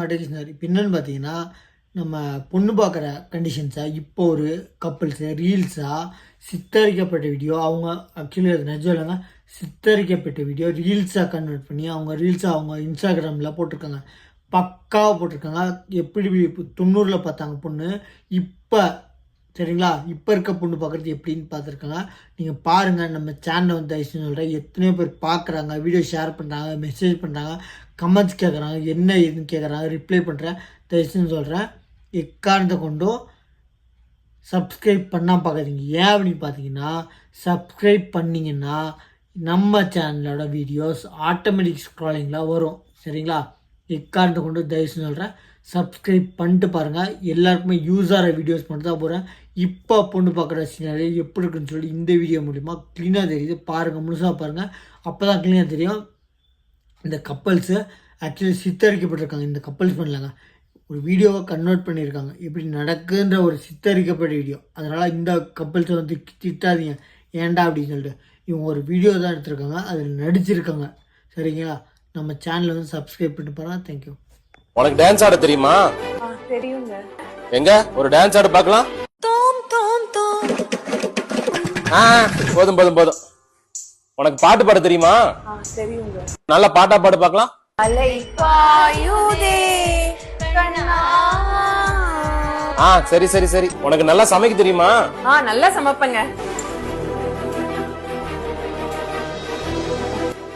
அட்வர்டைஸ்னர். இப்போ என்னென்னு பார்த்தீங்கன்னா, நம்ம பொண்ணு பார்க்குற கண்டிஷன்ஸா, இப்போ ஒரு கப்புள்ஸு ரீல்ஸாக சித்தரிக்கப்பட்ட வீடியோ, அவங்க ஆக்சுவலி அது நிஜம் இல்லைங்க, சித்தரிக்கப்பட்ட வீடியோ ரீல்ஸாக கன்வெர்ட் பண்ணி அவங்க ரீல்ஸாக அவங்க இன்ஸ்டாகிராமில் போட்டிருக்காங்க. பக்காவாக போட்டிருக்காங்க. எப்படி 90ல் பார்த்தாங்க பொண்ணு, இப்போ சரிங்களா, இப்போ இருக்க பொண்ணு பார்க்குறது எப்படின்னு பார்த்துருக்காங்க. நீங்கள் பாருங்கள். நம்ம சேனலை வந்து தயவுசெய்து சொல்கிறேன், எத்தனையோ பேர் பார்க்குறாங்க, வீடியோ ஷேர் பண்ணுறாங்க, மெசேஜ் பண்ணுறாங்க, கமெண்ட்ஸ் கேட்குறாங்க, என்ன ஏதுன்னு கேட்குறாங்க, ரிப்ளை பண்ணுறேன். தயவுசெய்து சொல்கிறேன், எக்காரணத்தை கொண்டும் சப்ஸ்கிரைப் பண்ணால் பார்க்காதீங்க. ஏன் அப்படின்னு பார்த்தீங்கன்னா, சப்ஸ்கிரைப் பண்ணிங்கன்னா நம்ம சேனலோட வீடியோஸ் ஆட்டோமேட்டிக் ஸ்க்ராலிங்கில் வரும். சரிங்களா, எக்காரணத்தை கொண்டு தயவுசெய்து சொல்கிறேன், சப்ஸ்கிரைப் பண்ணிட்டு பாருங்கள். எல்லாருக்குமே யூஸ் ஆகிற வீடியோஸ் மட்டும் தான் போகிறேன். இப்போ பொண்ணு பார்க்குற சீனரி எப்படி இருக்குன்னு சொல்லி இந்த வீடியோ மூலிமா க்ளீனாக தெரியுது. பாருங்கள், முழுசாக பாருங்கள். அப்போ தான் க்ளீனாக தெரியும். இந்த கப்பல்ஸு ஆக்சுவலி சித்தரிக்கப்பட்டிருக்காங்க. இந்த கப்பல்ஸ் பண்ணலாங்க, ஒரு வீடியோவை கன்வெர்ட் பண்ணியிருக்காங்க. இப்படி நடக்குன்ற ஒரு சித்தரிக்கப்பட்ட வீடியோ. அதனால் இந்த கப்பல்ஸை வந்து திட்டாதீங்க, ஏன்டா அப்படின்னு சொல்லிட்டு. இவங்க ஒரு வீடியோ தான் எடுத்திருக்காங்க, அதில் நடிச்சிருக்காங்க. சரிங்களா, நம்ம சேனலை வந்து சப்ஸ்கிரைப் பண்ணிட்டு பாருங்கள். தேங்க்யூ. உனக்கு டான்ஸ் ஆட தெரியுமா? தெரியுங்க. எங்க ஒரு டான்ஸ் ஆட பார்க்கலாம். போதும் போதும் போதும். உனக்கு பாட்டு பாட தெரியுமா? தெரியுங்க. நல்ல பாட்டா பாடு பார்க்கலாம். அலை பாயுதே கண்ணா. சரி சரி சரி. உனக்கு நல்லா சமைக்க தெரியுமா? நல்லா சமைப்பேங்க.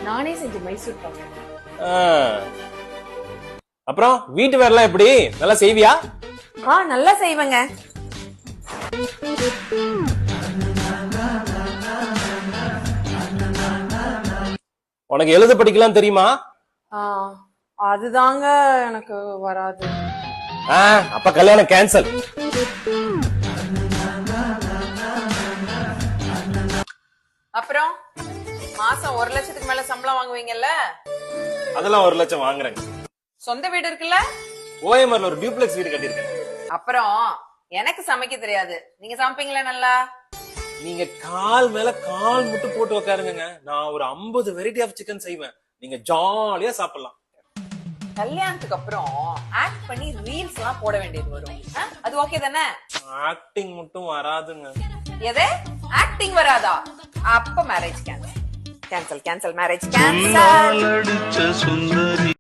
நானே செஞ்சு மைசூர் பாக்கு. அப்புறம் வீட்டு வேலைலாம் எப்படி, நல்லா செய்வியா? நல்லா செய்வேங்க. உனக்கு எழுத படிக்கலாம் தெரியுமா? அதுதாங்க எனக்கு வராது. அப்ப கல்யாணம் கேன்சல். அப்புறம் மாசம் 1 லட்சத்துக்கு மேல சம்பளம் வாங்குவீங்கல்ல? அதெல்லாம் 1 லட்சம் வாங்குறேங்க. சொந்த வீடு இருக்குல்ல? ஓஎம்ஆர்ல ஒரு டியூப்ளெக்ஸ் வீடு கட்டியிருக்கேன். அப்புறம் எனக்கு சமைக்க தெரியாது, நீங்க சமைப்பீங்களா நல்லா? நீங்க கால் மேல கால் மட்டும் போட்டு உட்காருங்க, நான் ஒரு 50 வெரைட்டி ஆஃப் சிக்கன் செய்வேன். நீங்க ஜாலியா சாப்பிடலாம். கல்யாணத்துக்கு அப்புறம் ஆக்ட் பண்ணி ரீல்ஸ் எல்லாம் போட வேண்டியது வரும். அது ஓகே தானே? ஆக்டிங் மட்டும் வராதுங்க. எது ஆக்டிங் வராதா? அப்ப marriage cancel cancel cancel marriage cancel.